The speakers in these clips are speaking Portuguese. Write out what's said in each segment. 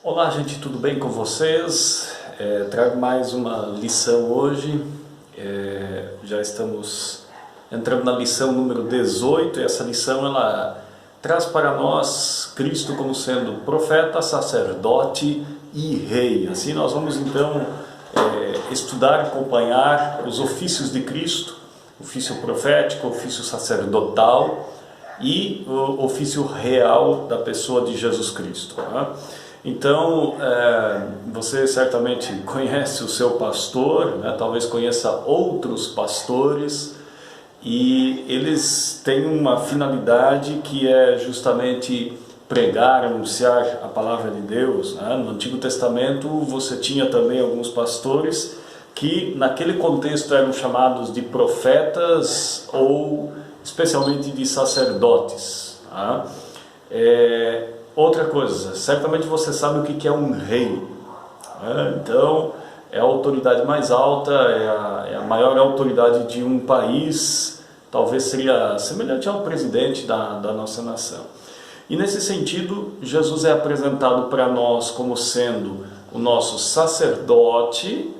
Olá, gente, tudo bem com vocês? Trago mais uma lição hoje. Já estamos entrando na lição número 18 e essa lição ela traz para nós Cristo como sendo profeta, sacerdote e rei. Assim nós vamos então estudar, acompanhar os ofícios de Cristo, ofício profético, ofício sacerdotal e o ofício real da pessoa de Jesus Cristo, né? Então, você certamente conhece o seu pastor, né? Talvez conheça outros pastores, e eles têm uma finalidade que é justamente pregar, anunciar a palavra de Deus, né? No Antigo Testamento você tinha também alguns pastores que naquele contexto eram chamados de profetas ou especialmente de sacerdotes, né? Outra coisa, certamente você sabe o que é um rei, né? Então, é a autoridade mais alta, é a maior autoridade de um país, talvez seria semelhante ao presidente da nossa nação. E nesse sentido, Jesus é apresentado para nós como sendo o nosso sacerdote,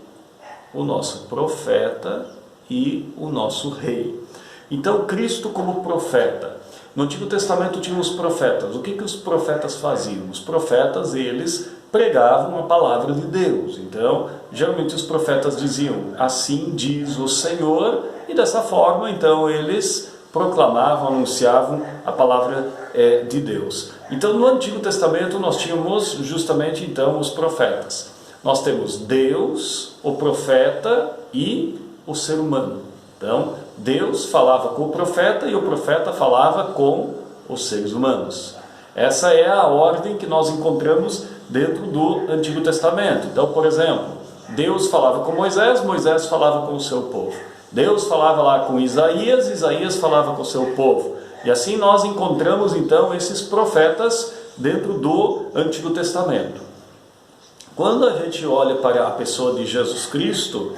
o nosso profeta e o nosso rei. Então, Cristo como profeta. No Antigo Testamento tinha os profetas. O que os profetas faziam? Os profetas, eles pregavam a palavra de Deus. Então, geralmente os profetas diziam, assim diz o Senhor, e dessa forma, então, eles proclamavam, anunciavam a palavra de Deus. Então, no Antigo Testamento, nós tínhamos justamente, então, os profetas. Nós temos Deus, o profeta e o ser humano. Então, Deus falava com o profeta e o profeta falava com os seres humanos. Essa é a ordem que nós encontramos dentro do Antigo Testamento. Então, por exemplo, Deus falava com Moisés, Moisés falava com o seu povo. Deus falava lá com Isaías, Isaías falava com o seu povo. E assim nós encontramos então esses profetas dentro do Antigo Testamento. Quando a gente olha para a pessoa de Jesus Cristo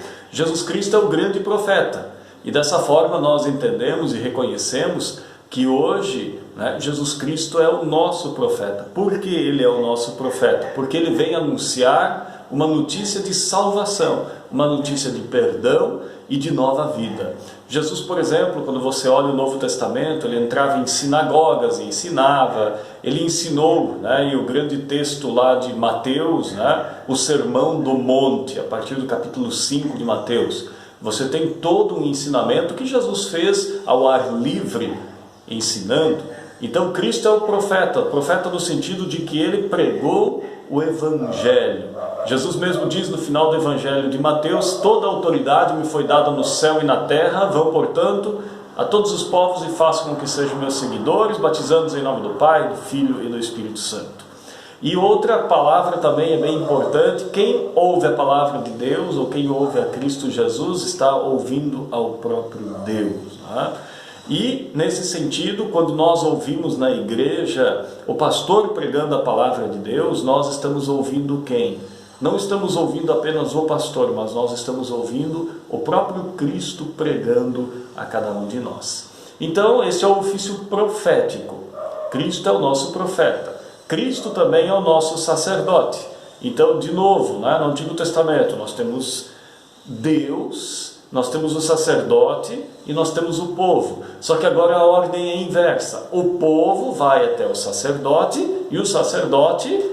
é o grande profeta. E dessa forma nós entendemos e reconhecemos que hoje, né, Jesus Cristo é o nosso profeta. Por que ele é o nosso profeta? Porque ele vem anunciar uma notícia de salvação, uma notícia de perdão e de nova vida. Jesus, por exemplo, quando você olha o Novo Testamento, ele entrava em sinagogas e ensinava, ele ensinou, né, e o grande texto lá de Mateus, né, o Sermão do Monte, a partir do capítulo 5 de Mateus, você tem todo um ensinamento que Jesus fez ao ar livre, ensinando. Então Cristo é o profeta no sentido de que ele pregou o Evangelho. Jesus mesmo diz no final do Evangelho de Mateus, toda a autoridade me foi dada no céu e na terra, vão portanto a todos os povos e façam com que sejam meus seguidores, batizando-os em nome do Pai, do Filho e do Espírito Santo. E outra palavra também é bem importante, quem ouve a palavra de Deus, ou quem ouve a Cristo Jesus, está ouvindo ao próprio Deus, né? E nesse sentido, quando nós ouvimos na igreja o pastor pregando a palavra de Deus, nós estamos ouvindo quem? Não estamos ouvindo apenas o pastor, mas nós estamos ouvindo o próprio Cristo pregando a cada um de nós. Então esse é o ofício profético. Cristo é o nosso profeta. Cristo também é o nosso sacerdote. Então, de novo, né, no Antigo Testamento nós temos Deus, nós temos o sacerdote e nós temos o povo. Só que agora a ordem é inversa. O povo vai até o sacerdote e o sacerdote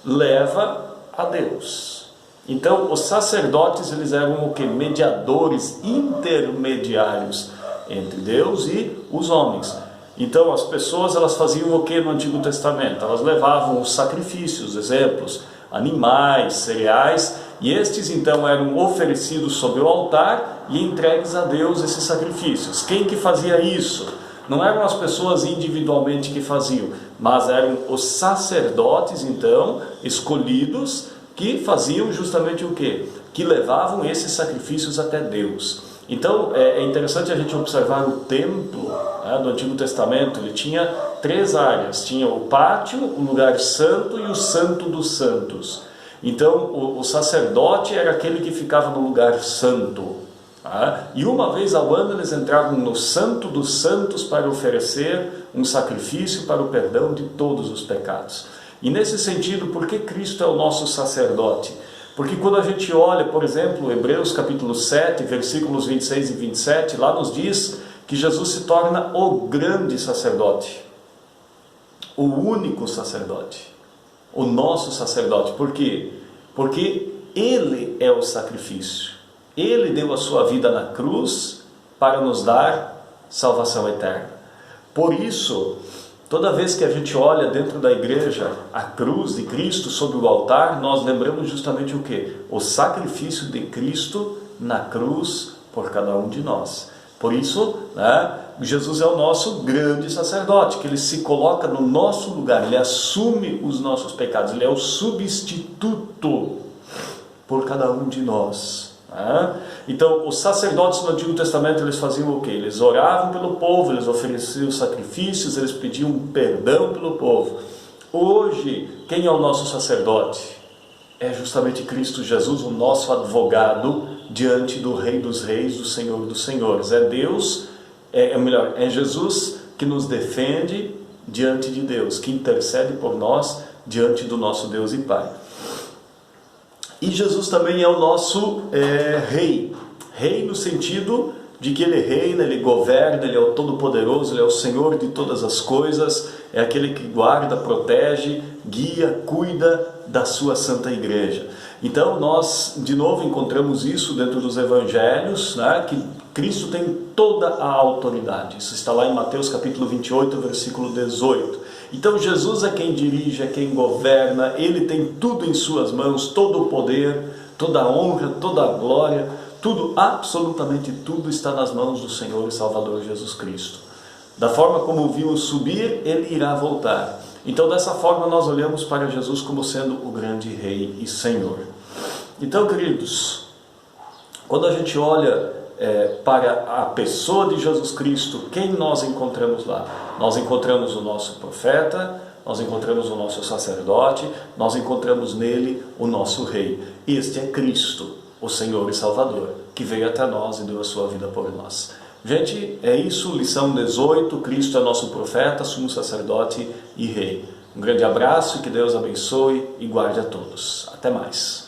leva a Deus. Então, os sacerdotes, eles eram o que? Mediadores, intermediários entre Deus e os homens. Então as pessoas elas faziam o que no Antigo Testamento? Elas levavam os sacrifícios, exemplos, animais, cereais, e estes então eram oferecidos sobre o altar e entregues a Deus esses sacrifícios. Quem que fazia isso? Não eram as pessoas individualmente que faziam, mas eram os sacerdotes então escolhidos que faziam justamente o que? Que levavam esses sacrifícios até Deus. Então é interessante a gente observar o templo, né, do Antigo Testamento. Ele tinha 3 áreas, tinha o pátio, o lugar santo e o santo dos santos. Então o sacerdote era aquele que ficava no lugar santo, tá? E uma vez ao ano eles entravam no santo dos santos para oferecer um sacrifício para o perdão de todos os pecados. E nesse sentido, por que Cristo é o nosso sacerdote? Porque quando a gente olha, por exemplo, Hebreus capítulo 7, versículos 26 e 27, lá nos diz que Jesus se torna o grande sacerdote, o único sacerdote, o nosso sacerdote. Por quê? Porque Ele é o sacrifício. Ele deu a sua vida na cruz para nos dar salvação eterna. Por isso, toda vez que a gente olha dentro da igreja a cruz de Cristo sobre o altar, nós lembramos justamente o quê? O sacrifício de Cristo na cruz por cada um de nós. Por isso, Jesus é o nosso grande sacerdote, que Ele se coloca no nosso lugar, Ele assume os nossos pecados, Ele é o substituto por cada um de nós. Então, os sacerdotes no Antigo Testamento, eles faziam o quê? Eles oravam pelo povo, eles ofereciam sacrifícios, eles pediam perdão pelo povo. Hoje, quem é o nosso sacerdote? É justamente Cristo Jesus, o nosso advogado diante do Rei dos Reis, do Senhor dos Senhores. É Deus, é Jesus que nos defende diante de Deus, que intercede por nós diante do nosso Deus e Pai. E Jesus também é o nosso Rei. Rei no sentido de que Ele reina, Ele governa, Ele é o Todo-Poderoso, Ele é o Senhor de todas as coisas, é aquele que guarda, protege, guia, cuida da sua Santa Igreja. Então nós de novo encontramos isso dentro dos Evangelhos, que Cristo tem toda a autoridade. Isso está lá em Mateus capítulo 28, versículo 18. Então Jesus é quem dirige, é quem governa, Ele tem tudo em suas mãos, todo o poder, toda a honra, toda a glória, tudo, absolutamente tudo está nas mãos do Senhor e Salvador Jesus Cristo. Da forma como o vimos subir, Ele irá voltar. Então dessa forma nós olhamos para Jesus como sendo o grande Rei e Senhor. Então, queridos, quando a gente olha para a pessoa de Jesus Cristo, quem nós encontramos lá? Nós encontramos o nosso profeta, nós encontramos o nosso sacerdote, nós encontramos nele o nosso Rei. Este é Cristo, o Senhor e Salvador, que veio até nós e deu a sua vida por nós. Gente, é isso, lição 18, Cristo é nosso profeta, sumo sacerdote e Rei. Um grande abraço, que Deus abençoe e guarde a todos. Até mais.